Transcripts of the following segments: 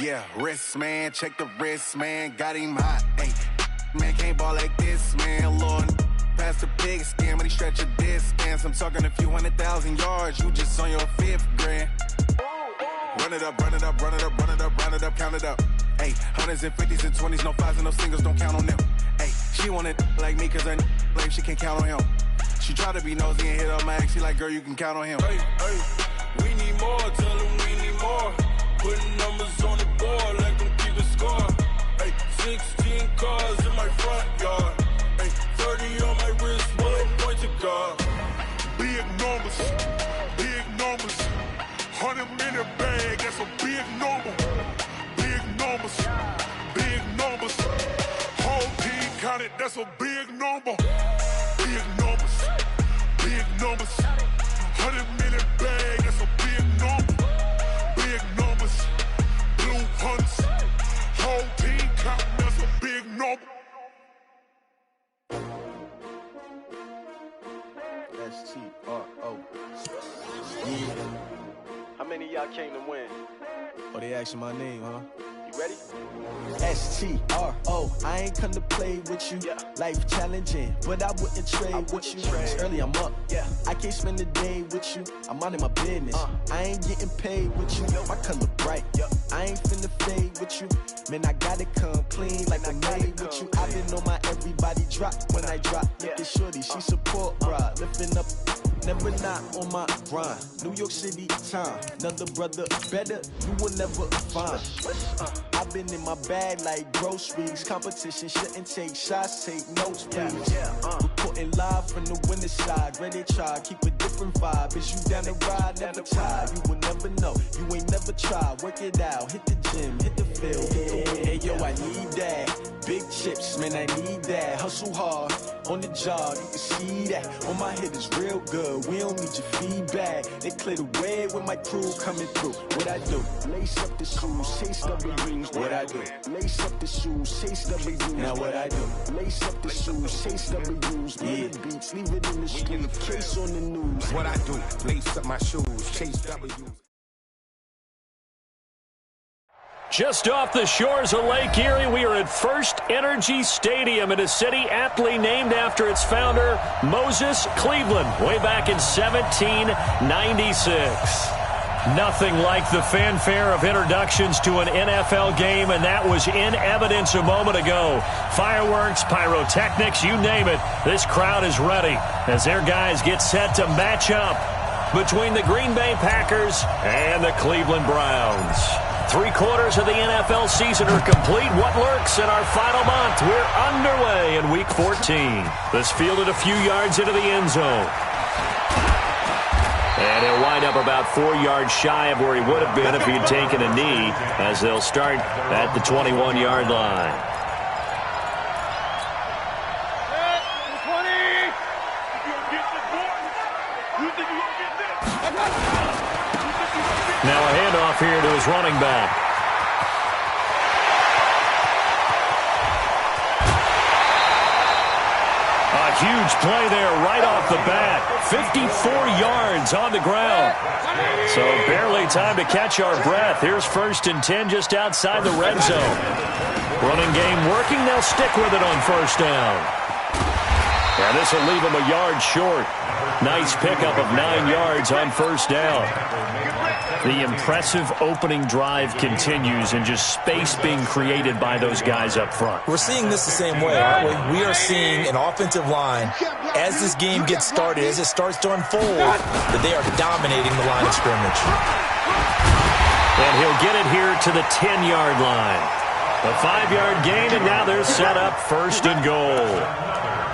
Yeah, wrist, man, check the wrist, man, got him hot. Hey, man, can't ball like this, man, Lord. Past the pig skin, but he stretch a distance. I'm talking a few 100,000 yards, you just on your 5th grand. Run it up, run it up, run it up, run it up, run it up, count it up. Hey, hundreds and 50s and 20s, no 5s and no singles, don't count on them. Hey, she want it like me, cause her like she can't count on him. She try to be nosy and hit up my ex, she like, girl, you can count on him. Hey, hey, we need more, tell them we need more. Putting numbers on the board, like them keep a score. Hey, 16 cars in my front yard. Hey, 30 on my wrist, one point to guard. Big numbers, big numbers. 100 minute bag, that's a big number. Big numbers, big numbers. Whole team counted, that's a big number. Big numbers, big numbers. 100 minute bag, that's a big number. Big numbers, blue hunts. Whole team counting, that's a big number. S-T-R-O. How many of y'all came to win? Oh, they asking my name, huh? You ready? S-T-R-O. I ain't come to play with you. Yeah. Life challenging, but I wouldn't trade with you. It's early, I'm up. Yeah. I can't spend the day with you. I'm minding my business. I ain't getting paid with you. My color bright. I ain't finna fade with you. Man, I gotta come clean like I made with you. I've been on my everybody drop when I drop. Look at shorty, she support ride. Lifting up, never not on my grind. New York City time. Another brother better, you will never find. I've been in my bag like groceries. Competition shouldn't take shots, take notes, please. Reporting live from the winning side. Ready to try, keep a different vibe. Is you down the ride, never tired. You will never know, you ain't never tried. Work it out, hit the gym, hit the field. Hey yo, I need that. Big chips, man, I need that. Hustle hard, on the job, you can see that. On my head is real good, we don't need your feedback. They clear the way with my crew coming through. What I do? Lace up the shoes, chase W's. What I do? Lace up the shoes, chase W's. Now what I do? Lace up the shoes, chase W's. Yeah. The beats, leave it in the street, case on the news. What I do? Lace up my shoes, chase W's. Just off the shores of Lake Erie, we are at First Energy Stadium in a city aptly named after its founder, Moses Cleveland, way back in 1796. Nothing like the fanfare of introductions to an NFL game, and that was in evidence a moment ago. Fireworks, pyrotechnics, you name it. This crowd is ready as their guys get set to match up between the Green Bay Packers and the Cleveland Browns. 3/4 of the NFL season are complete. What lurks in our final month? We're underway in Week 14. This fielded a few yards into the end zone. And he'll wind up about 4 yards shy of where he would have been if he had taken a knee, as they'll start at the 21-yard line. Now a handoff here to his running back. A huge play there right off the bat. 54 yards on the ground. So barely time to catch our breath. Here's 1st and 10 just outside the red zone. Running game working. They'll stick with it on 1st down. And this will leave them a yard short. Nice pickup of 9 yards on 1st down. The impressive opening drive continues, and just space being created by those guys up front. We're seeing this the same way, aren't we? We are seeing an offensive line, as this game gets started, as it starts to unfold, that they are dominating the line of scrimmage. And he'll get it here to the 10-yard line. A 5-yard gain, and now they're set up 1st and goal.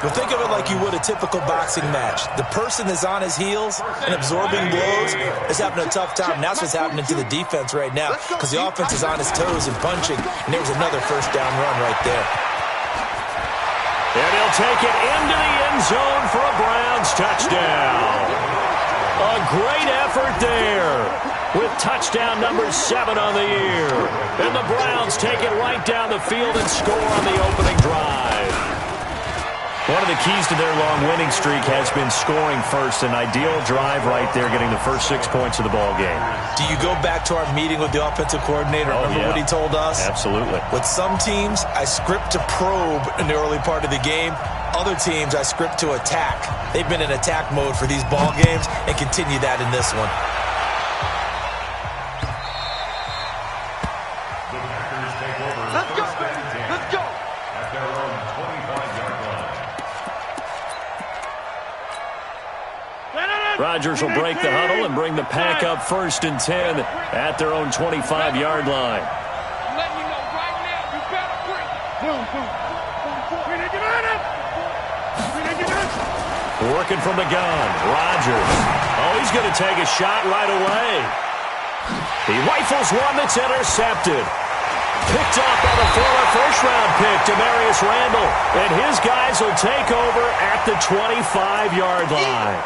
But think of it like you would a typical boxing match. The person is on his heels and absorbing blows is having a tough time. And that's what's happening to the defense right now, because the offense is on his toes and punching. And there was another 1st down run right there. And he'll take it into the end zone for a Browns touchdown. A great effort there, with touchdown number 7 on the year. And the Browns take it right down the field and score on the opening drive. One of the keys to their long winning streak has been scoring first. An ideal drive right there, getting the first 6 points of the ball game. Do you go back to our meeting with the offensive coordinator? Remember what he told us? Absolutely. With some teams, I script to probe in the early part of the game. Other teams, I script to attack. They've been in attack mode for these ball games and continue that in this one. Let's go, baby. Let's go. At their own 25-yard line. Rodgers will break the huddle and bring the pack up 1st and 10 at their own 25-yard line. I'm letting you know right now, you better bring it. Working from the gun, Rodgers. Oh, he's going to take a shot right away. He rifles one that's intercepted. Picked up by the former first-round pick, Demarius Randall. And his guys will take over at the 25-yard line.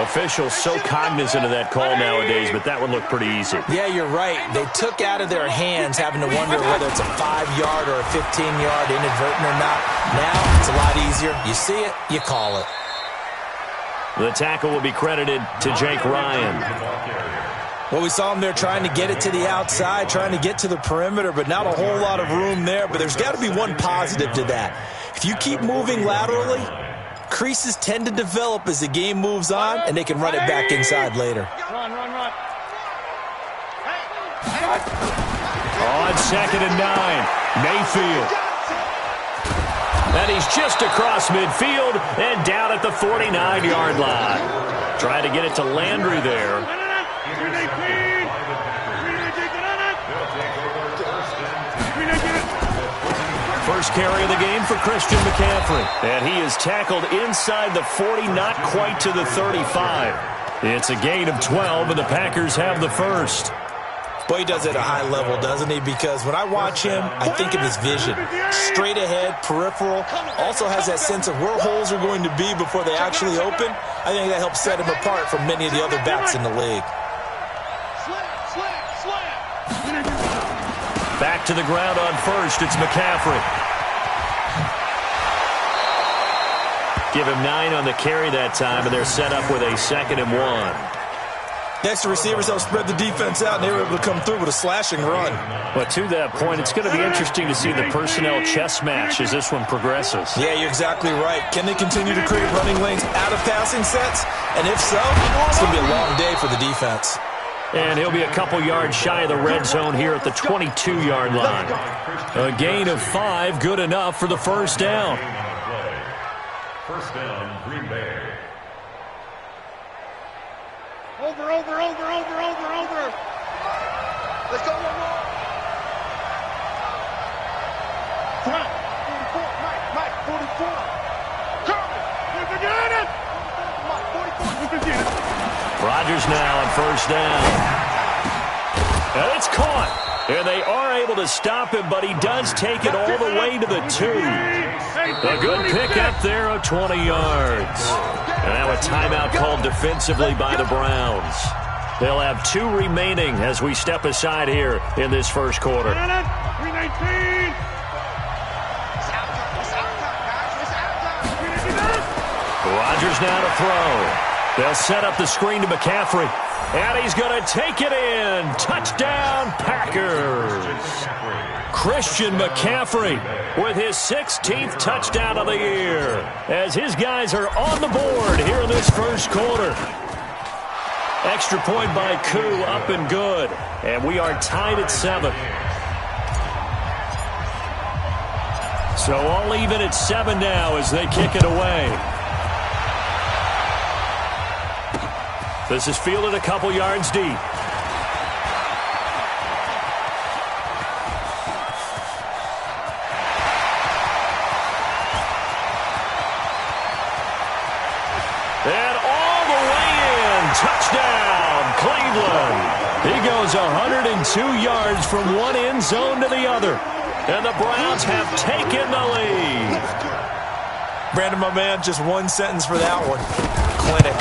Officials so cognizant of that call nowadays, but that one looked pretty easy. Yeah, you're right. They took out of their hands having to wonder whether it's a 5-yard or a 15-yard inadvertent or not. Now it's a lot easier. You see it, you call it. The tackle will be credited to Jake Ryan. Well, we saw him there trying to get it to the outside, trying to get to the perimeter, but not a whole lot of room there. But there's got to be one positive to that. If you keep moving laterally, creases tend to develop as the game moves on, and they can run it back inside later. Run. On 2nd and 9, Mayfield. And he's just across midfield and down at the 49-yard line. Trying to get it to Landry there. First carry of the game for Christian McCaffrey. And he is tackled inside the 40, not quite to the 35. It's a gain of 12, and the Packers have the first. Boy, he does it at a high level, doesn't he? Because when I watch him, I think of his vision. Straight ahead, peripheral. Also has that sense of where holes are going to be before they actually open. I think that helps set him apart from many of the other backs in the league. Back to the ground on first. It's McCaffrey. Give him 9 on the carry that time, and they're set up with a 2nd and 1. Next, the receivers help spread the defense out, and they were able to come through with a slashing run. But to that point, it's going to be interesting to see the personnel chess match as this one progresses. Yeah, you're exactly right. Can they continue to create running lanes out of passing sets? And if so, it's going to be a long day for the defense. And he'll be a couple yards shy of the red zone here at the 22-yard line. A gain of 5, good enough for the first down. First down, Green Bay. Over. Let's go one more. Front. 44. Mike. 44. Curry. You can get it. Mike, 44. You can get it. Rodgers now on first down. And it's caught. And they are able to stop him, but he does take it all the way to the 2. A good pickup there of 20 yards. And now a timeout called defensively by the Browns. They'll have 2 remaining as we step aside here in this first quarter. 319. Rodgers now to throw. They'll set up the screen to McCaffrey. And he's going to take it in. Touchdown, Packers. Christian McCaffrey with his 16th touchdown of the year as his guys are on the board here in this first quarter. Extra point by Koo, up and good. And we are tied at 7. So all even at 7 now as they kick it away. This is fielded a couple yards deep. And all the way in. Touchdown, Cleveland. He goes 102 yards from one end zone to the other. And the Browns have taken the lead. Brandon, my man, just one sentence for that one. Clinic.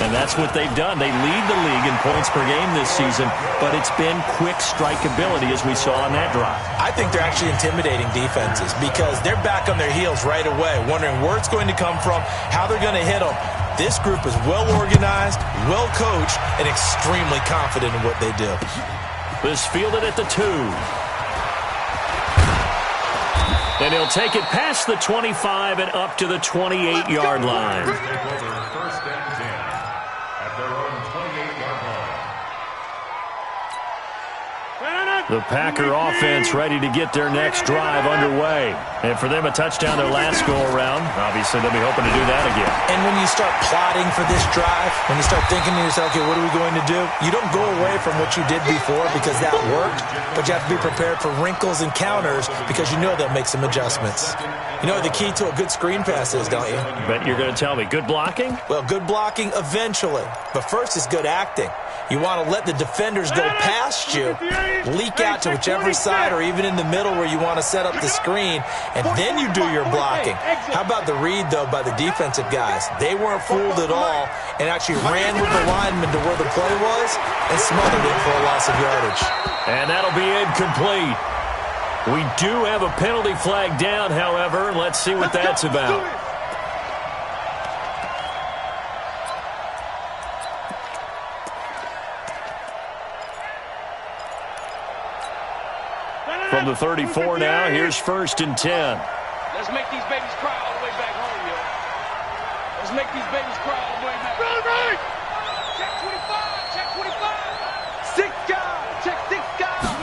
And that's what they've done. They lead the league in points per game this season, but it's been quick strikeability as we saw on that drive. I think they're actually intimidating defenses because they're back on their heels right away, wondering where it's going to come from, how they're going to hit them. This group is well organized, well coached, and extremely confident in what they do. This fielded at the 2. And he'll take it past the 25 and up to the 28-yard line. First and 10 at their own 28-yard line. The Packer offense ready to get their next drive underway. And for them, a touchdown their last go-around. Obviously, they'll be hoping to do that again. And when you start plotting for this drive, when you start thinking to yourself, okay, what are we going to do? You don't go away from what you did before because that worked, but you have to be prepared for wrinkles and counters because you know they'll make some adjustments. You know what the key to a good screen pass is, don't you? Bet you're going to tell me. Good blocking? Well, good blocking eventually. But first is good acting. You want to let the defenders go past you, leak out to whichever side or even in the middle where you want to set up the screen, and then you do your blocking. How about the read, though, by the defensive guys? They weren't fooled at all and actually ran with the lineman to where the play was and smothered it for a loss of yardage. And that'll be incomplete. We do have a penalty flag down, however. Let's see what that's about. From the 34 now, here's first and 10. Let's make these babies cry all the way back home, yo. Let's make these babies cry all the way back home. Right. Check 25, check 25. 6 guys, check 6 guys.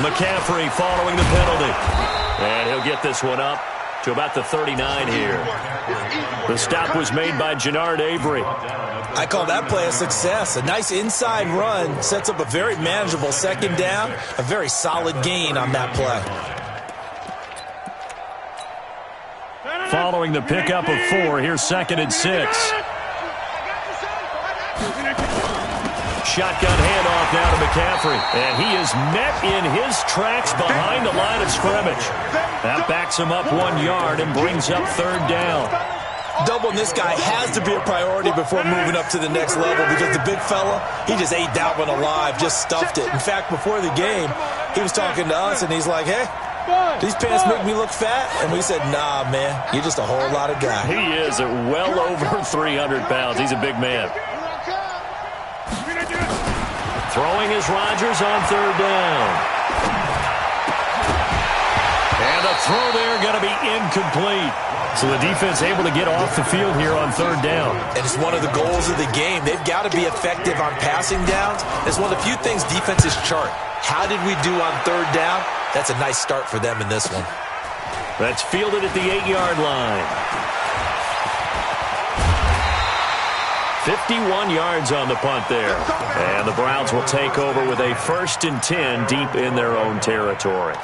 McCaffrey following the penalty. And he'll get this one up to about the 39 here. The stop was made by Jannard Avery. I call that play a success. A nice inside run sets up a very manageable second down, a very solid gain on that play. Following the pickup of 4, here's second and 6. Shotgun handoff now to McCaffrey. And he is met in his tracks behind the line of scrimmage. That backs him up 1 yard and brings up third down. Doubling this guy has to be a priority before moving up to the next level because the big fella, he just ate that one alive, just stuffed it. In fact, before the game, he was talking to us, and he's like, hey, these pants make me look fat? And we said, nah, man, you're just a whole lot of guy. He is at well over 300 pounds. He's a big man. Throwing is Rodgers on third down. And the throw there going to be incomplete. So the defense able to get off the field here on third down. And it's one of the goals of the game. They've got to be effective on passing downs. It's one of the few things defenses chart. How did we do on third down? That's a nice start for them in this one. That's fielded at the 8-yard line. 51 yards on the punt there. And the Browns will take over with a first and 10 deep in their own territory.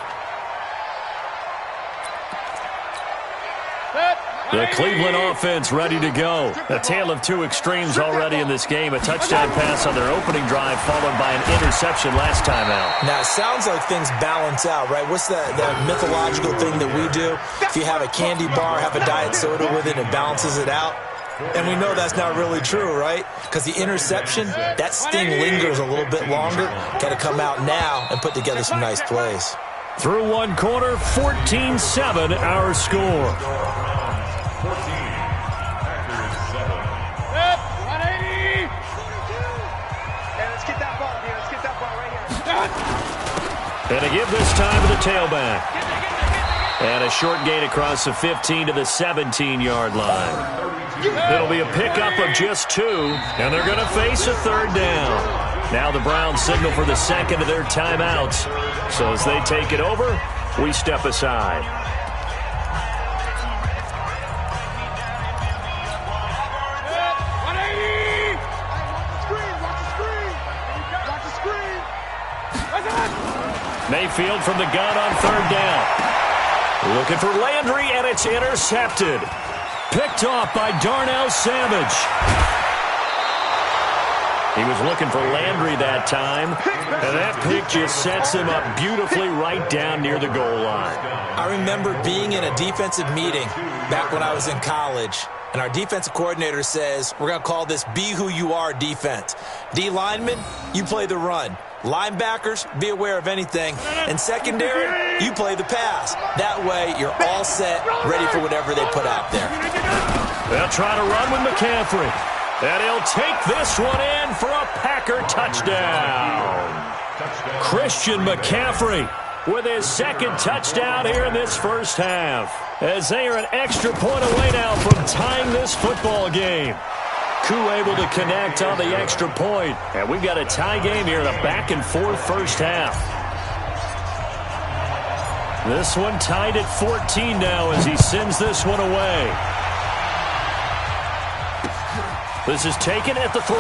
The Cleveland offense ready to go. A tale of two extremes already in this game. A touchdown pass on their opening drive followed by an interception last time out. Now, it sounds like things balance out, right? What's that mythological thing that we do? If you have a candy bar, have a diet soda with it, it balances it out. And we know that's not really true, right? Because the interception, that sting lingers a little bit longer. Got to come out now and put together some nice plays. Through one quarter, 14-7 our score. 14, Packers 7. Let's get that ball here. Let's get that ball right here. And a give this time to the tailback. And a short gain across the 15 to the 17-yard line. It'll be a pickup of just 2, and they're going to face a third down. Now the Browns signal for the second of their timeouts. So as they take it over, we step aside. Mayfield from the gun on third down. Looking for Landry, and it's intercepted. Picked off by Darnell Savage. He was looking for Landry that time, and that pick just sets him up beautifully right down near the goal line. I remember being in a defensive meeting back when I was in college, And our defensive coordinator says, we're going to call this be who you are defense. D linemen, you play the run. Linebackers, be aware of anything. And secondary, you play the pass. That way, you're all set, ready for whatever they put out there. They'll try to run with McCaffrey. And he'll take this one in for a Packer touchdown. Christian McCaffrey with his second touchdown here in this first half. As they are an extra point away now from tying this football game. Koo able to connect on the extra point. And we've got a tie game here in a back-and-forth first half. This one tied at 14 now as he sends this one away. This is taken at the 3.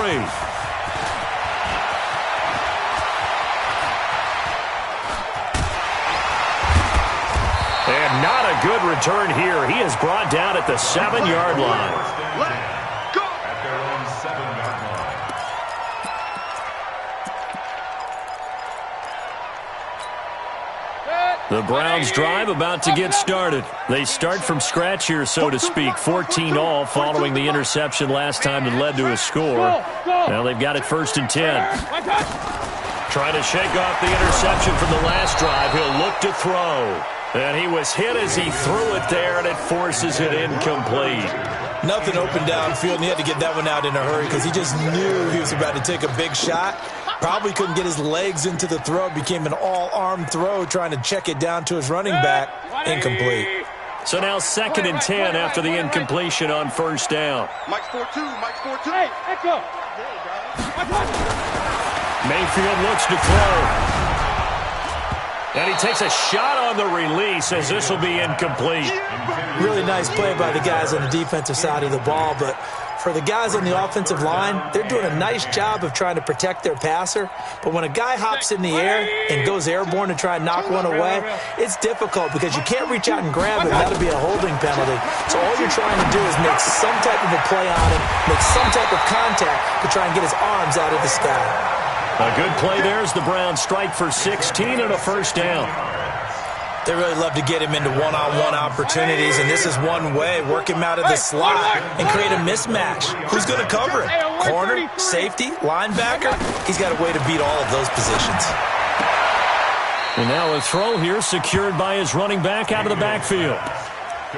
And not a good return here. He is brought down at the 7-yard line. Let's go! At their own 7-yard line. The Browns drive about to get started. They start from scratch here, so to speak. 14 all following the interception last time that led to a score. Now they've got it 1st and 10. Trying to shake off the interception from the last drive. He'll look to throw. And he was hit as he threw it there, and it forces it incomplete. Nothing open downfield, and he had to get that one out in a hurry because he just knew he was about to take a big shot. Probably couldn't get his legs into the throw. It became an all-arm throw trying to check it down to his running back. Incomplete. So now 2nd and 10 after the incompletion on 1st down. Mike's 4-2. Mike's 4-2. Hey, Echo. Mayfield looks to throw. And he takes a shot on the release as this will be incomplete. Really nice play by the guys on the defensive side of the ball, but for the guys on the offensive line, they're doing a nice job of trying to protect their passer. But when a guy hops in the air and goes airborne to try and knock one away, it's difficult because you can't reach out and grab it. That'll be a holding penalty. So all you're trying to do is make some type of a play on him, make some type of contact to try and get his arms out of the sky. A good play there as the Browns strike for 16 and a 1st down. They really love to get him into one-on-one opportunities, and this is one way. Work him out of the slot and create a mismatch. Who's going to cover him? Corner, safety, linebacker? He's got a way to beat all of those positions. And now a throw here secured by his running back out of the backfield.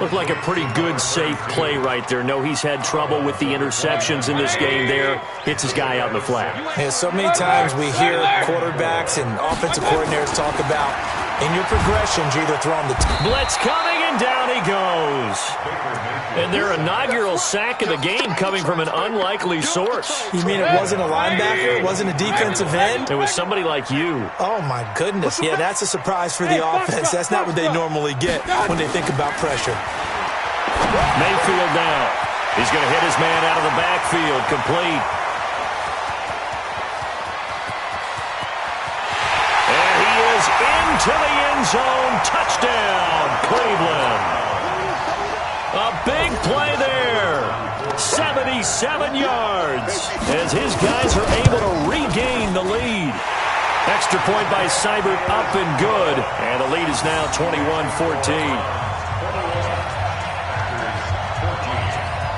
Looked like a pretty good, safe play right there. No, he's had trouble with the interceptions in this game there. Hits his guy out in the flat. Yeah, so many times we hear quarterbacks and offensive coordinators talk about in your progressions, you're either throwing the blitz coming, and down he goes. And their inaugural sack of the game coming from an unlikely source. You mean it wasn't a linebacker? It wasn't a defensive end? It was somebody like you. Oh, my goodness. Yeah, that's a surprise for the offense. That's not what they normally get when they think about pressure. Mayfield now. He's going to hit his man out of the backfield. Complete. And he is into the end zone. Touchdown, Cleveland. A big play there. 77 yards as his guys are able to regain the lead. Extra point by Seibert up and good. And the lead is now 21-14.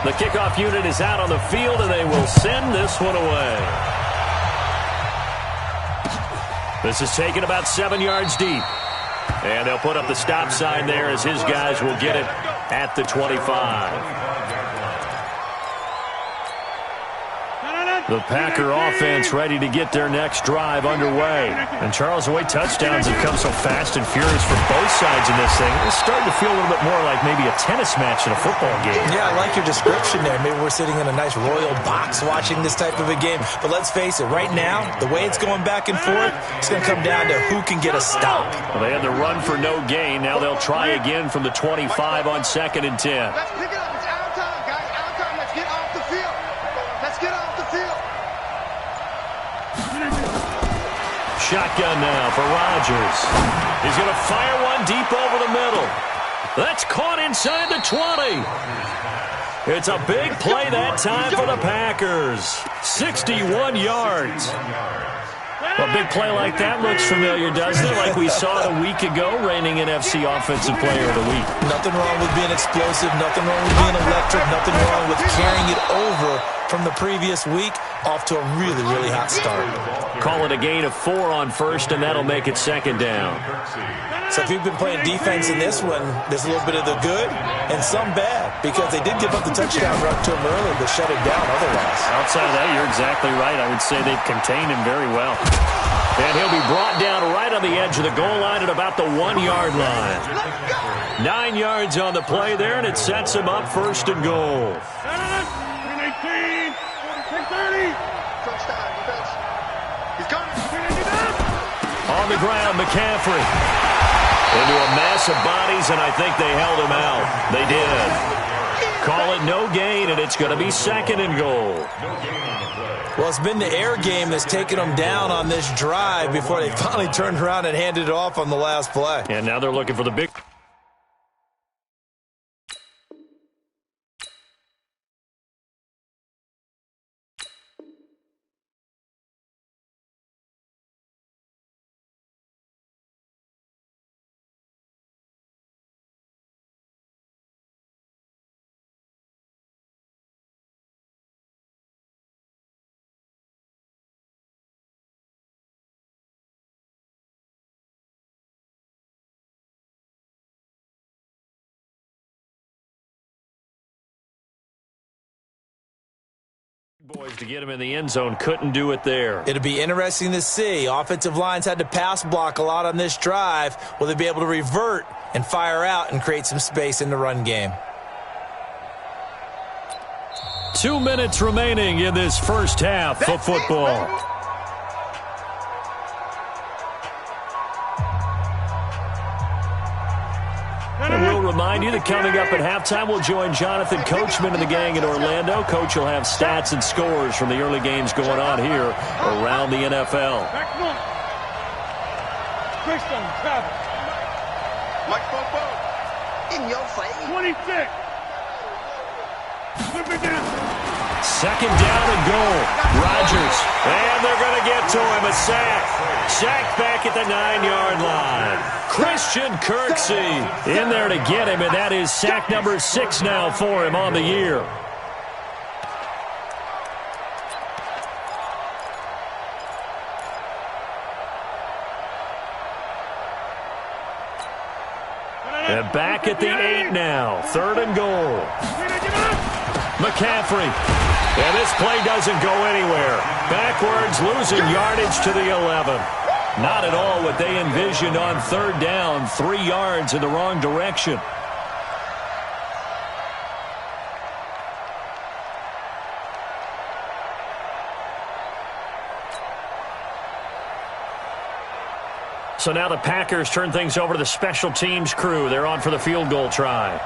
The kickoff unit is out on the field, and they will send this one away. This is taken about 7 yards deep. And they'll put up the stop sign there as his guys will get it at the 25. The Packer offense ready to get their next drive underway. And Charles, the way touchdowns have come so fast and furious from both sides in this thing, it's starting to feel a little bit more like maybe a tennis match in a football game. Yeah, I like your description there. Maybe we're sitting in a nice royal box watching this type of a game. But let's face it, right now, the way it's going back and forth, it's going to come down to who can get a stop. Well, they had the run for no gain. Now they'll try again from the 25 on 2nd and 10. Let's pick it up. It's out of time, guys. Out of time. Let's get off the field. Let's get off the field. Shotgun now for Rodgers. He's going to fire one deep over the middle. That's caught inside the 20. It's a big play that time for the Packers. 61 yards. A big play like that looks familiar, doesn't it? Like we saw it a week ago, reigning NFC Offensive Player of the Week. Nothing wrong with being explosive, nothing wrong with being electric, nothing wrong with carrying it over from the previous week off to a really, really hot start. Call it a gain of 4 on first, and that'll make it second down. So if you've been playing defense in this one, there's a little bit of the good and some bad, because they did give up the touchdown run to him early, but shut it down otherwise. Outside of that, you're exactly right. I would say they've contained him very well. And he'll be brought down right on the edge of the goal line at about the 1-yard line. 9 yards on the play there, and it sets him up first and goal. 18, 30. Touchdown, defense. He's coming. On the ground, McCaffrey. Into a mass of bodies, and I think they held him out. They did. Call it no gain, and it's going to be second and goal. Well, it's been the air game that's taken them down on this drive before they finally turned around and handed it off on the last play. And now they're looking for the big... boys to get him in the end zone. Couldn't do it there. It'll be interesting to see. Offensive lines had to pass block a lot on this drive. Will they be able to revert and fire out and create some space in the run game? 2 minutes remaining in this first half of football. And we'll remind you that coming up at halftime, we'll join Jonathan Coachman and the gang in Orlando. Coach will have stats and scores from the early games going on here around the NFL. Christian Travis. Mike Popo. In your face. 26. Flip it down. Second down and goal. Rodgers. And they're going to get to him. A sack. Sack back at the 9-yard line. Christian Kirksey in there to get him, and that is sack number 6 now for him on the year. And back at the 8 now. 3rd and goal. McCaffrey. And this play doesn't go anywhere. Backwards, losing yardage to the 11. Not at all what they envisioned on 3rd down. 3 yards in the wrong direction. So now the Packers turn things over to the special teams crew. They're on for the field goal try.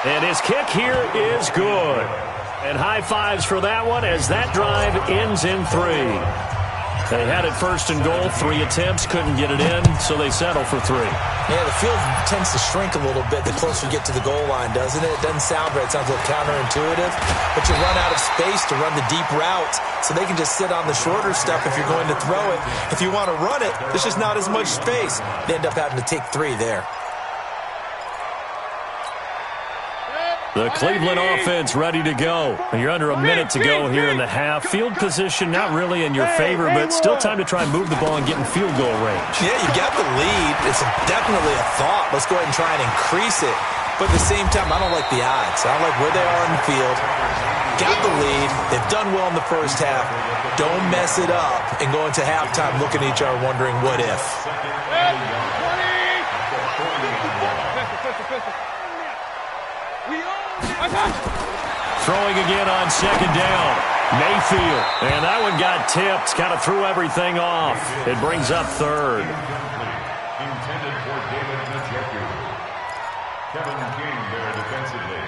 And his kick here is good. And high fives for that one as that drive ends in 3. They had it 1st and goal, 3 attempts, couldn't get it in, so they settle for 3. Yeah, the field tends to shrink a little bit the closer you get to the goal line, doesn't it? It doesn't sound right. It sounds a little counterintuitive. But you run out of space to run the deep routes, so they can just sit on the shorter stuff if you're going to throw it. If you want to run it, there's just not as much space. They end up having to take 3 there. The Cleveland offense ready to go. You're under a minute to go here in the half. Field position not really in your favor, but still time to try and move the ball and get in field goal range. Yeah, you got the lead. It's definitely a thought. Let's go ahead and try and increase it. But at the same time, I don't like the odds. I don't like where they are in the field. Got the lead. They've done well in the first half. Don't mess it up and go into halftime looking at each other wondering what if. Throwing again on 2nd down. Mayfield. And that one got tipped. Kind of threw everything off. It brings up 3rd. Intended for David Njoku. Kevin King there defensively.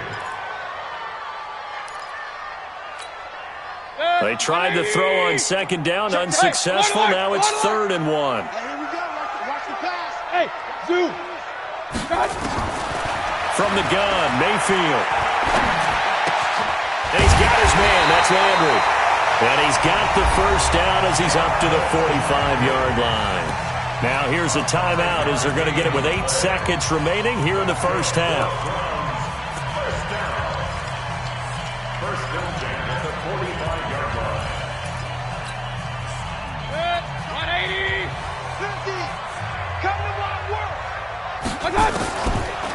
They tried to throw on second down, unsuccessful. Now it's 3rd and 1. Hey, here we go. Watch the pass. Hey, zoom. From the gun, Mayfield. And he's got his man. That's Landry. And he's got the first down as he's up to the 45-yard line. Now here's a timeout as they're going to get it with 8 seconds remaining here in the first half. First down at the 45-yard line. 180. 50. Come to my work.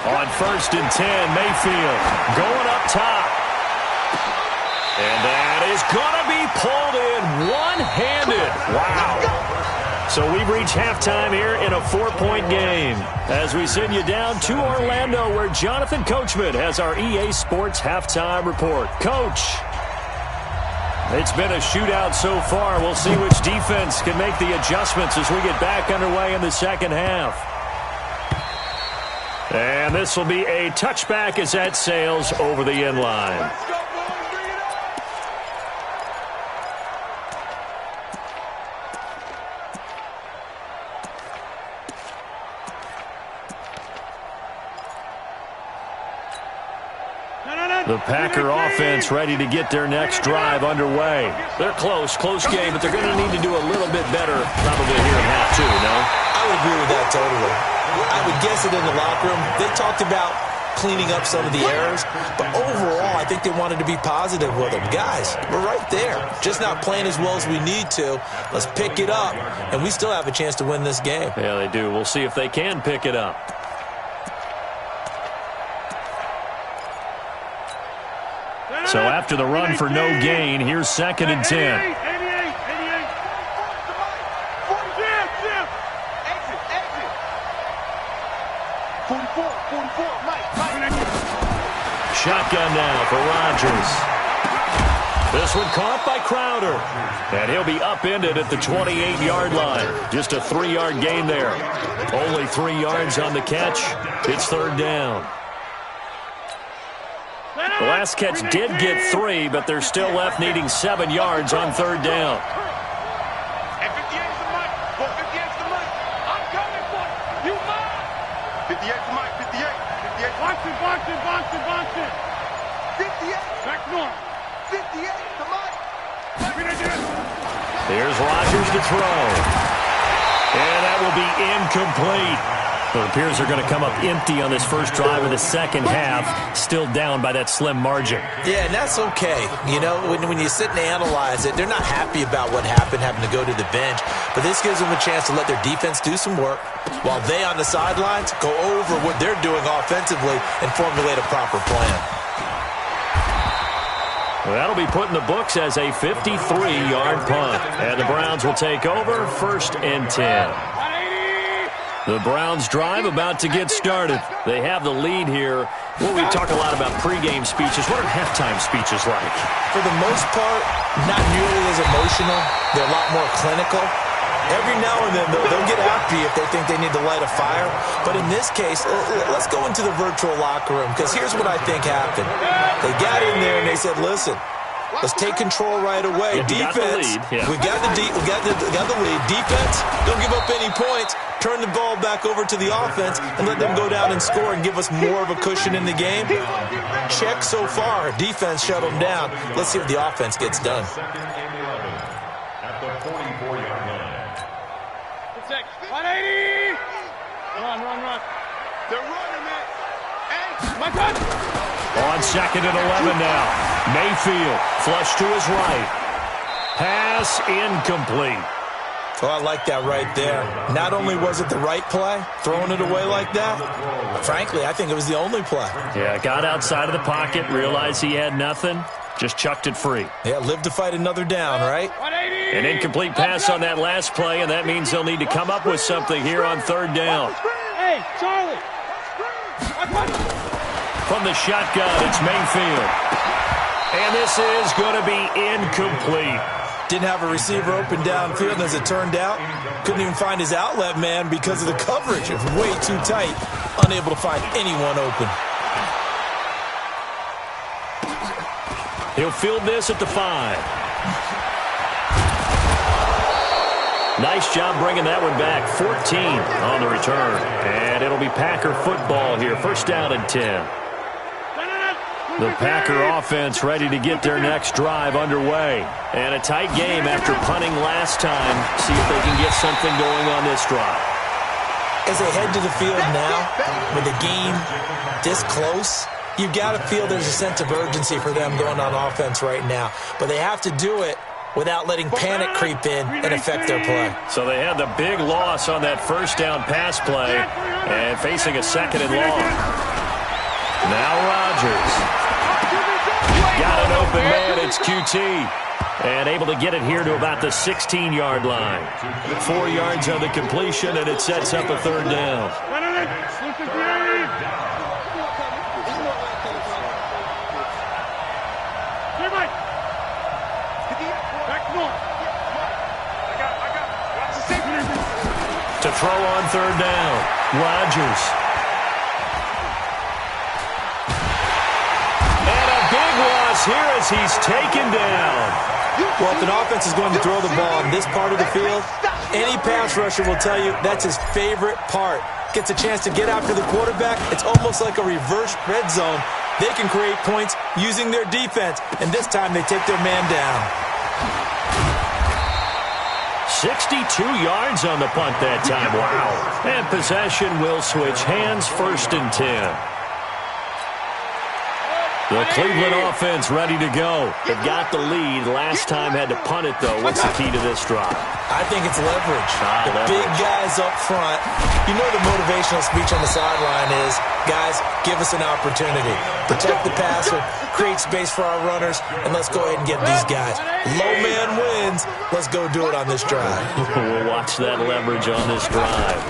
On 1st and 10, Mayfield going up top. And that is going to be pulled in one-handed. Wow. So we've reached halftime here in a 4-point game as we send you down to Orlando where Jonathan Coachman has our EA Sports halftime report. Coach, it's been a shootout so far. We'll see which defense can make the adjustments as we get back underway in the second half. And this will be a touchback as that sails over the end line. The Packer offense ready to get their next drive underway. They're close game, but they're going to need to do a little bit better probably here in half two, no? I would agree with that totally. I would guess it in the locker room. They talked about cleaning up some of the errors, but overall, I think they wanted to be positive with them. Guys, we're right there. Just not playing as well as we need to. Let's pick it up, and we still have a chance to win this game. Yeah, they do. We'll see if they can pick it up. So after the run for no gain, here's 2nd and 10. 44, Mike. Shotgun now for Rodgers. This one caught by Crowder. And he'll be upended at the 28-yard line. Just a 3-yard gain there. Only 3 yards on the catch. It's 3rd down. The last catch did get 3, but they're still left needing 7 yards on 3rd down. And 58's the mic. Well, 58's the mic. I'm coming for you. You mine. 58's the mic. 58. Box it. 58. Back north. 58 the mic. Here's Rodgers to throw. And that will be incomplete. It appears they're going to come up empty on this first drive of the second half, still down by that slim margin. Yeah, and that's okay. You know, when you sit and analyze it, they're not happy about what happened, having to go to the bench. But this gives them a chance to let their defense do some work while they on the sidelines go over what they're doing offensively and formulate a proper plan. Well, that'll be put in the books as a 53-yard punt. And the Browns will take over 1st and 10. The Browns drive about to get started. They have the lead here. Well, we talk a lot about pregame speeches. What are halftime speeches like? For the most part, not nearly as emotional. They're a lot more clinical. Every now and then, they'll get happy if they think they need to light a fire. But in this case, let's go into the virtual locker room, because here's what I think happened. They got in there and they said, listen, let's take control right away. Defense, we got the lead. Defense, don't give up any points. Turn the ball back over to the offense and let them go down and score and give us more of a cushion in the game. Check so far. Defense shut them down. Let's see what the offense gets done. At the 44-yard line. 180. Run. They're running, man. Hey, my God. On 2nd and 11 now. Mayfield, flush to his right. Pass incomplete. Oh, I like that right there. Not only was it the right play, throwing it away like that, frankly, I think it was the only play. Yeah, got outside of the pocket, realized he had nothing, just chucked it free. Yeah, live to fight another down, right? An incomplete pass on that last play, and that means they'll need to come up with something here on 3rd down. Hey, Charlie. From the shotgun, it's Mayfield. And this is going to be incomplete. Didn't have a receiver open downfield, and as it turned out, couldn't even find his outlet man because of the coverage. It was way too tight, unable to find anyone open. He'll field this at the 5. Nice job bringing that one back. 14 on the return. And it'll be Packer football here. First down and 10. The Packer offense ready to get their next drive underway. And a tight game after punting last time. See if they can get something going on this drive. As they head to the field now, with the game this close, you've got to feel there's a sense of urgency for them going on offense right now. But they have to do it without letting panic creep in and affect their play. So they had the big loss on that first down pass play and facing a second and long. Now Rodgers. Got an open man. It's QT. And able to get it here to about the 16-yard line. 4 yards on the completion, and it sets up a third down. To throw on third down, Rodgers. And a big loss here as he's taken down. Well, if an offense is going to throw the ball in this part of the field, any pass rusher will tell you that's his favorite part. Gets a chance to get after the quarterback. It's almost like a reverse red zone. They can create points using their defense, and this time they take their man down. 62 yards on the punt that time. Wow. And possession will switch hands, first and 10. The Cleveland offense ready to go. They've got the lead. Last time had to punt it, though. What's the key to this drive? I think it's leverage. The big guys up front. You know the motivational speech on the sideline is, guys, give us an opportunity. Protect the passer, create space for our runners, and let's go ahead and get these guys. Low man wins. Let's go do it on this drive. We'll watch that leverage on this drive.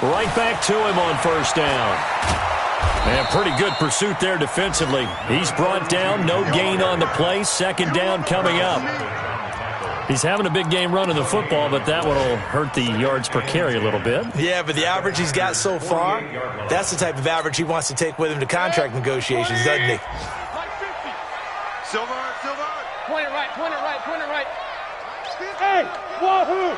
Right back to him on first down. And pretty good pursuit there defensively. He's brought down, no gain on the play. Second down coming up. He's having a big game running the football, but that one will hurt the yards per carry a little bit. Yeah, but the average he's got so far, that's the type of average he wants to take with him to contract negotiations, doesn't he? Silver. Point it right. Hey, wahoo!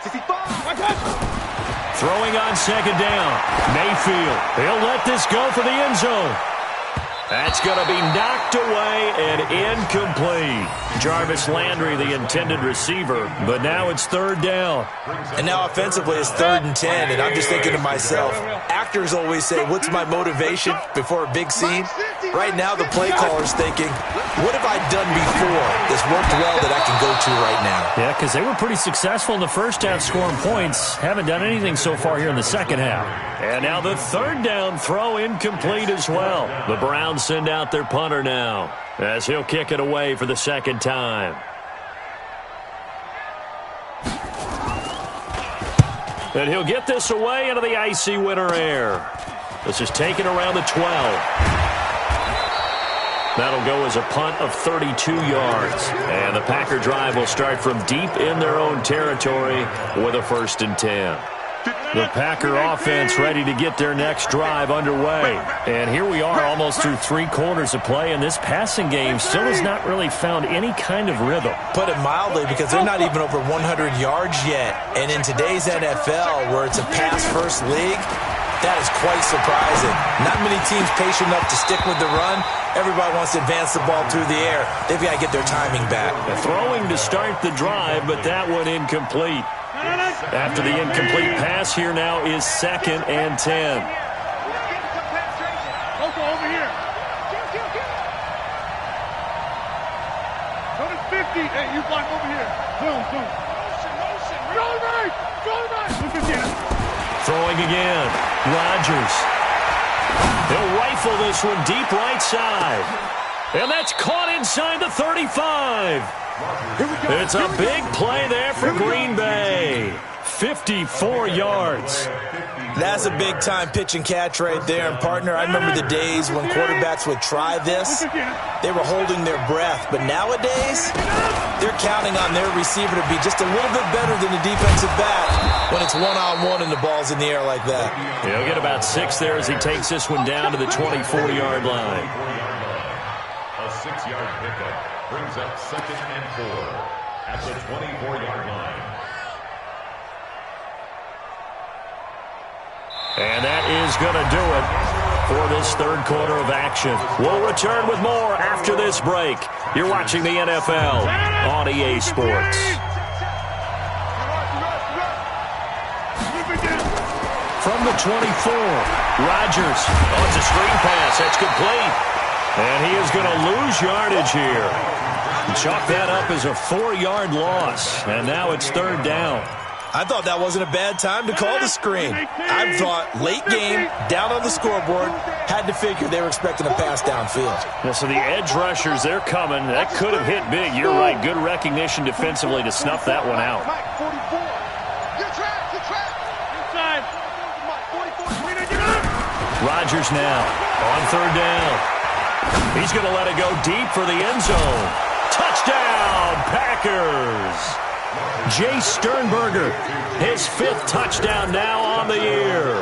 65. Throwing on second down. Mayfield. He'll let this go for the end zone. That's going to be knocked away and incomplete. Jarvis Landry, the intended receiver, but now it's third down. And now offensively it's 3rd and 10, and I'm just thinking to myself, actors always say, what's my motivation before a big scene? Right now the play caller's thinking, what have I done before that's worked well that I can go to right now? Yeah, because they were pretty successful in the first half scoring points. Haven't done anything so far here in the second half. And now the third down throw incomplete as well. The Browns send out their punter now as he'll kick it away for the second time. And he'll get this away into the icy winter air. This is taken around the 12. That'll go as a punt of 32 yards. And the Packer drive will start from deep in their own territory with a 1st and 10. The Packer offense ready to get their next drive underway. And here we are almost through 3 quarters of play, and this passing game still has not really found any kind of rhythm. Put it mildly, because they're not even over 100 yards yet. And in today's NFL, where it's a pass-first league, that is quite surprising. Not many teams patient enough to stick with the run. Everybody wants to advance the ball through the air. They've got to get their timing back. Throwing to start the drive, but that one incomplete. After the incomplete pass, here now is 2nd and 10. Over here. Go to 50. Hey, you block over here. Boom. Go right. Throwing again. Rodgers. He'll rifle this one deep right side. And that's caught inside the 35. It's a big play there for Green Bay. 54 yards. That's a big-time pitch and catch right there. And, partner, I remember the days when quarterbacks would try this. They were holding their breath. But nowadays, they're counting on their receiver to be just a little bit better than the defensive back when it's one-on-one and the ball's in the air like that. He'll get about 6 there as he takes this one down to the 24-yard line. A 6-yard pickup brings up 2nd and 4 at the 24-yard line. And that is going to do it for this third quarter of action. We'll return with more after this break. You're watching the NFL on EA Sports. From the 24, Rodgers on the screen pass. That's complete. And he is going to lose yardage here. Chalk that up as a 4-yard loss. And now it's third down. I thought that wasn't a bad time to call the screen. I thought late game, down on the scoreboard, had to figure they were expecting a pass downfield. Yeah, so the edge rushers, they're coming. That could have hit big. You're right. Good recognition defensively to snuff that one out. Rodgers now on third down. He's going to let it go deep for the end zone. Touchdown, Packers! Jay Sternberger, his 5th touchdown now on the year.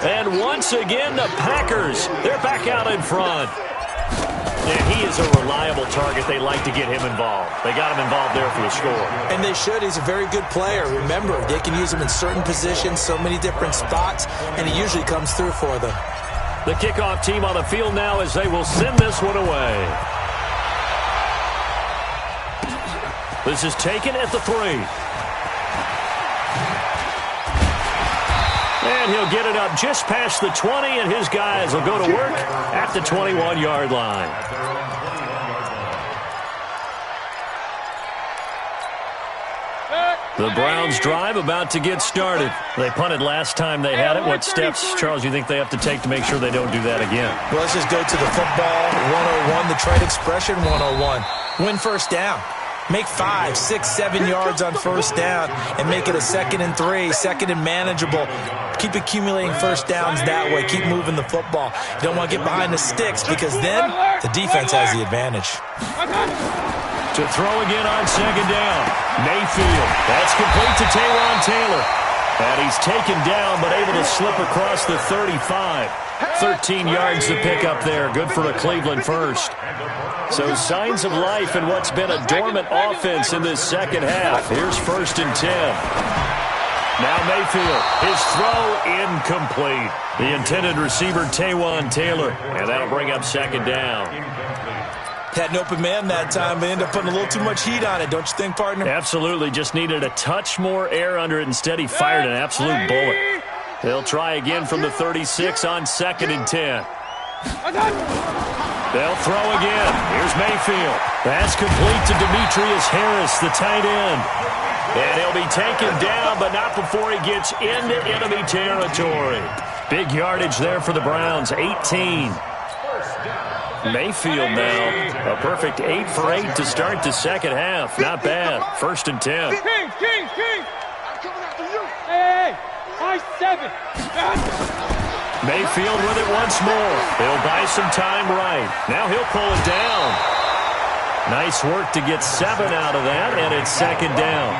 And once again, the Packers, they're back out in front. And he is a reliable target. They like to get him involved. They got him involved there for the score. And they should. He's a very good player. Remember, they can use him in certain positions, so many different spots, and he usually comes through for them. The kickoff team on the field now as they will send this one away. This is taken at the 3. And he'll get it up just past the 20, and his guys will go to work at the 21-yard line. The Browns drive about to get started. They punted last time they had it. What steps, Charles, you think they have to take to make sure they don't do that again? Well, let's just go to the football 101, the trade expression 101. Win first down. Make 5, 6, 7 yards on first down and make it a 2nd and 3, 2nd and manageable. Keep accumulating first downs that way. Keep moving the football. You don't want to get behind the sticks because then the defense has the advantage. To throw again on second down. Mayfield. That's complete to Taylor. And he's taken down but able to slip across the 35. 13 yards to pick up there. Good for a Cleveland first. So signs of life in what's been a dormant offense in this second half. Here's 1st and 10. Now Mayfield, his throw incomplete. The intended receiver, Taylor, and that'll bring up 2nd down. Had an open man that time, but ended up putting a little too much heat on it, don't you think, partner? Absolutely. Just needed a touch more air under it. Instead, he fired an absolute bullet. They'll try again from the 36 on 2nd and 10. They'll throw again. Here's Mayfield. That's complete to Demetrius Harris, the tight end. And he'll be taken down, but not before he gets into enemy territory. Big yardage there for the Browns, 18. Mayfield now, a perfect 8 for 8 to start the second half. Not bad. 1st and 10. King. Hey, high 7. Mayfield with it once more. He'll buy some time right. Now he'll pull it down. Nice work to get 7 out of that, and it's 2nd down.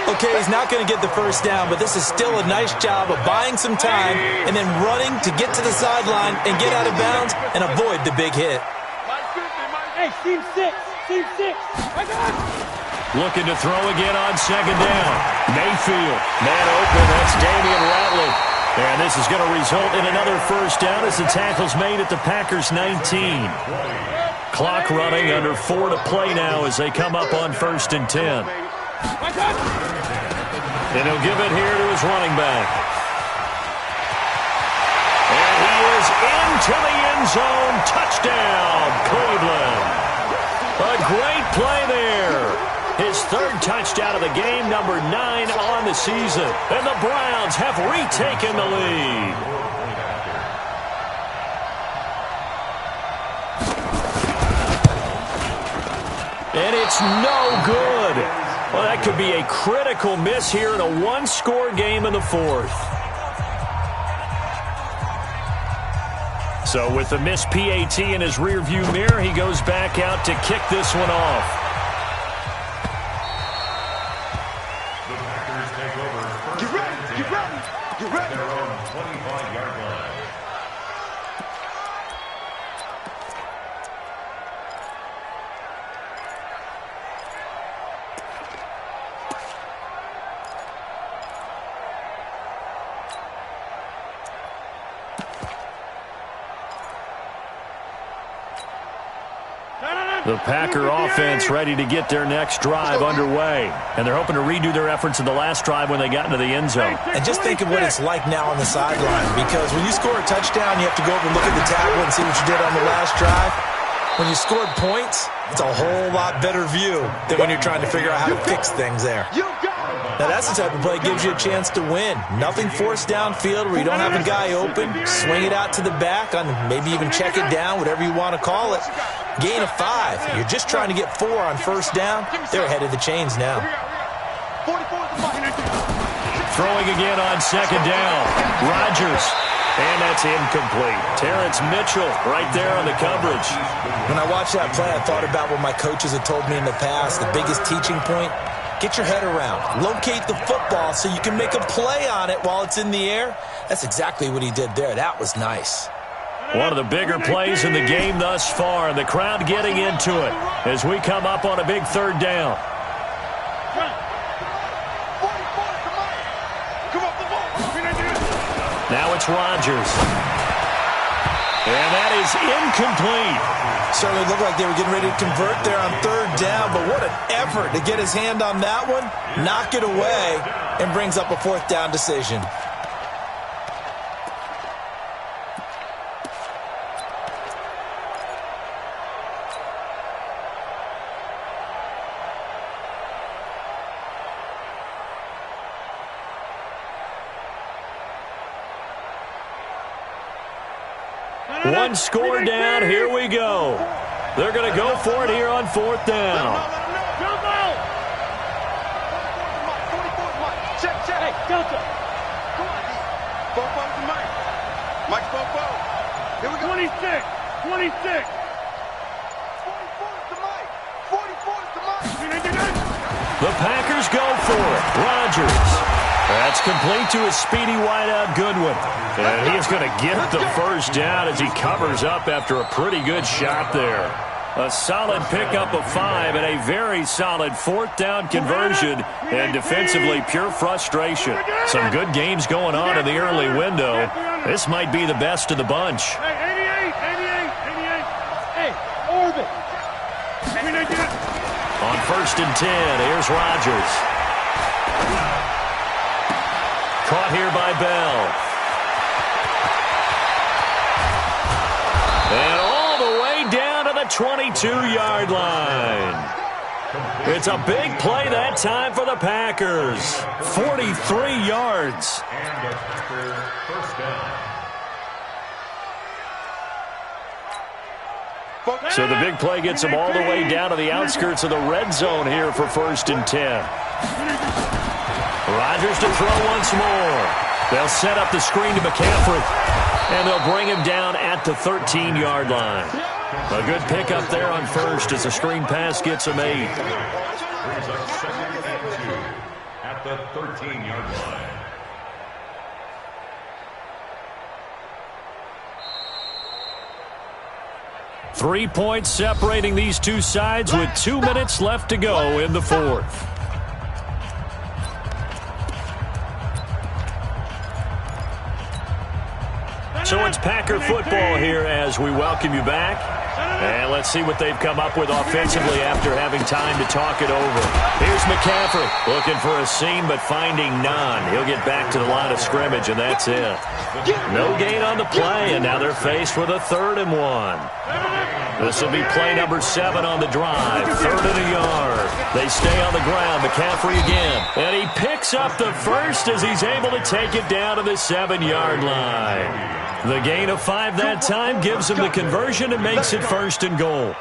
Okay, he's not going to get the first down, but this is still a nice job of buying some time and then running to get to the sideline and get out of bounds and avoid the big hit. Hey, team 6. I got it. Looking to throw again on 2nd down. Mayfield, man open, that's Damian Ratley. And this is going to result in another first down as the tackle's made at the Packers' 19. Clock running, under 4 to play now as they come up on 1st and 10. And he'll give it here to his running back. And he is into the end zone. Touchdown, Cleveland. A great play there. His 3rd touchdown of the game, number 9 on the season. And the Browns have retaken the lead. And it's no good. Well, that could be a critical miss here in a 1-score game in the 4th. So with the missed PAT in his rearview mirror, he goes back out to kick this one off. The Packer offense ready to get their next drive underway. And they're hoping to redo their efforts in the last drive when they got into the end zone. And just think of what it's like now on the sideline, because when you score a touchdown, you have to go over and look at the tablet and see what you did on the last drive. When you scored points, it's a whole lot better view than when you're trying to figure out how to fix things there. Now, that's the type of play that gives you a chance to win. Nothing forced downfield where you don't have a guy open. Swing it out to the back, on maybe even check it down, whatever you want to call it. Gain of 5. You're just trying to get 4 on first down. They're ahead of the chains now. Throwing again on second down. Rodgers. And that's incomplete. Terrence Mitchell right there on the coverage. When I watched that play, I thought about what my coaches had told me in the past. The biggest teaching point, get your head around. Locate the football so you can make a play on it while it's in the air. That's exactly what he did there. That was nice. One of the bigger plays in the game thus far, and the crowd getting into it as we come up on a big third down. Now it's Rodgers. And that is incomplete. Certainly looked like they were getting ready to convert there on third down, but what an effort to get his hand on that one, knock it away, and brings up a fourth down decision. One score down, here we go. They're going to go for it here on fourth down. Mike Bobo. Here we go. 26. 26. 44 to Mike. The Packers go for it. Rodgers. That's complete to his speedy wideout Goodwin. And he's going to get the first down as he covers up after a pretty good shot there. A solid pickup of 5 and a very solid fourth down conversion. And defensively, pure frustration. Some good games going on in the early window. This might be the best of the bunch. Hey, 88. Hey, Orbit. On first and 10, here's Rodgers. Caught here by Bell. And all the way down to the 22-yard line. It's a big play that time for the Packers. 43 yards. And the Packer first down. So the big play gets them all the way down to the outskirts of the red zone here for first and 10. Rodgers to throw once more. They'll set up the screen to McCaffrey, and they'll bring him down at the 13-yard line. A good pickup there on first as the screen pass gets him 8. Brings up second and 2 at the 13-yard line. Three points separating these two sides with 2 minutes left to go in the fourth. So it's Packer football here as we welcome you back. And let's see what they've come up with offensively after having time to talk it over. Here's McCaffrey looking for a seam but finding none. He'll get back to the line of scrimmage, and that's it. No gain on the play, and now they're faced with a 3rd and 1. This will be play number 7 on the drive. 3rd and a yard. They stay on the ground. McCaffrey again. And he picks up the first as he's able to take it down to the 7-yard line. The gain of 5 that time gives him the conversion and makes it 1st and goal.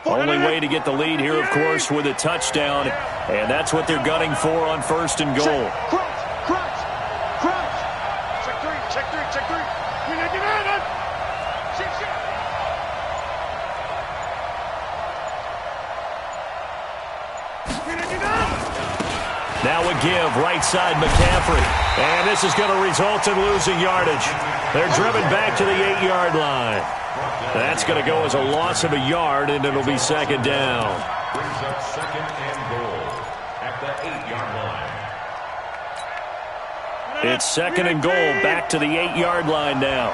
Only way to get the lead here, of course, with a touchdown. And that's what they're gunning for on 1st and goal. Crouch. Check three. Now a give, right side McCaffrey. And this is going to result in losing yardage. They're driven back to the 8-yard line. That's going to go as a loss of a yard, and it'll be 2nd down. Brings up 2nd and goal at the 8-yard line. It's 2nd and goal, back to the 8-yard line now.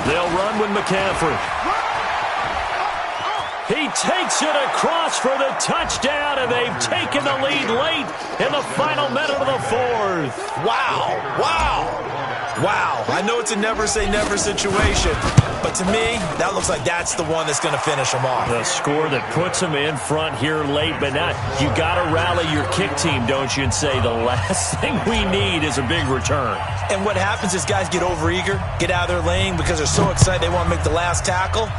They'll run with McCaffrey. He takes it across for the touchdown, and they've taken the lead late in the final minute of the 4th. Wow. I know it's a never-say-never situation, but to me, that looks like that's the one that's going to finish them off. The score that puts them in front here late, but now you got to rally your kick team, don't you, and say the last thing we need is a big return. And what happens is guys get overeager, get out of their lane because they're so excited they want to make the last tackle.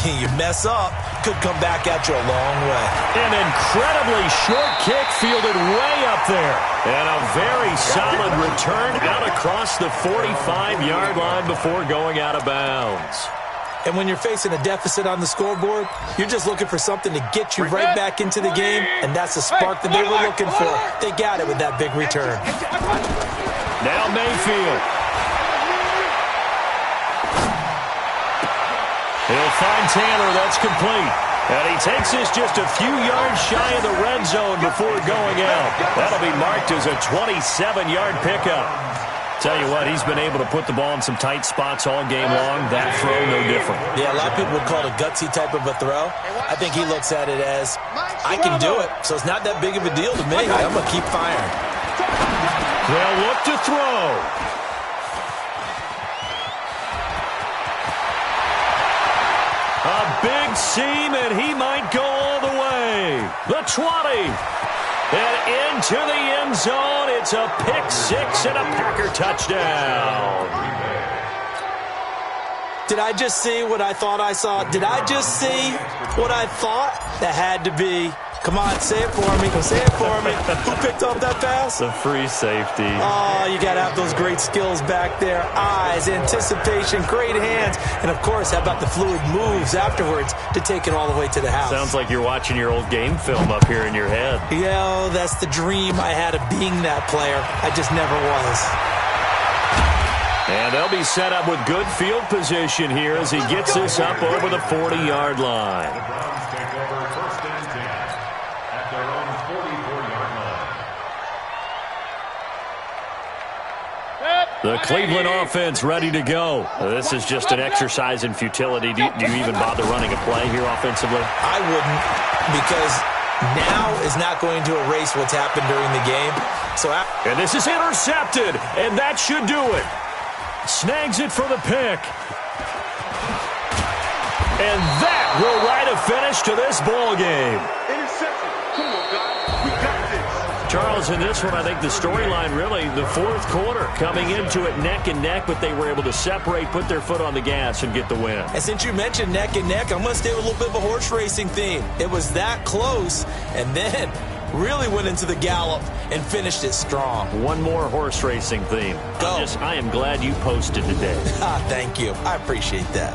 You mess up, could come back at you a long way. An incredibly short kick fielded way up there. And a very solid return out across the 45-yard line before going out of bounds. And when you're facing a deficit on the scoreboard, you're just looking for something to get you right back into the game, and that's the spark that they were looking for. They got it with that big return. Now Mayfield. He'll find Taylor. That's complete. And he takes this just a few yards shy of the red zone before going out. That'll be marked as a 27-yard pickup. Tell you what, he's been able to put the ball in some tight spots all game long. That throw, no different. Yeah, a lot of people would call it a gutsy type of a throw. I think he looks at it as, I can do it, so it's not that big of a deal to me. I'm going to keep firing. They'll look to throw. A big seam, and he might go all the way. The 20. And into the end zone. It's a pick six and a Packer touchdown. Did I just see what I thought I saw? Did I just see what I thought? That had to be. Come on, say it for me. Say it for me. Who picked up that pass? The free safety. Oh, you got to have those great skills back there. Eyes, anticipation, great hands. And, of course, how about the fluid moves afterwards to take it all the way to the house? Sounds like you're watching your old game film up here in your head. Yeah, that's the dream I had of being that player. I just never was. And they'll be set up with good field position here as he gets this up over the 40-yard line. The Browns take over 1st and 10 at their own 44-yard line. The Cleveland offense ready to go. This is just an exercise in futility. Do you even bother running a play here offensively? I wouldn't, because now is not going to erase what's happened during the game. And this is intercepted, and that should do it. Snags it for the pick. And that will write a finish to this ball game. Interception. Come on, guys. We got this. Charles, in this one, I think the storyline really, the 4th quarter, coming into it neck and neck, but they were able to separate, put their foot on the gas, and get the win. And since you mentioned neck and neck, I'm going to stay with a little bit of a horse racing theme. It was that close, and then really went into the gallop and finished it strong. One more horse racing theme. Go. I am glad you posted today. Thank you. I appreciate that.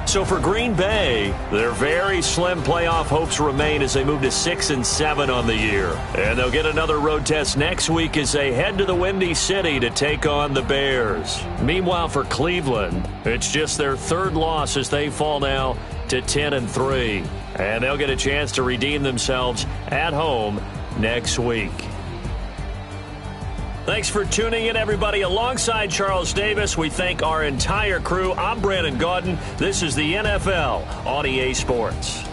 So for Green Bay, their very slim playoff hopes remain as they move to 6-7 on the year. And they'll get another road test next week as they head to the Windy City to take on the Bears. Meanwhile, for Cleveland, it's just their 3rd loss as they fall now to 10-3. And they'll get a chance to redeem themselves at home next week. Thanks for tuning in, everybody. Alongside Charles Davis, we thank our entire crew. I'm Brandon Gaudin. This is the NFL on EA Sports.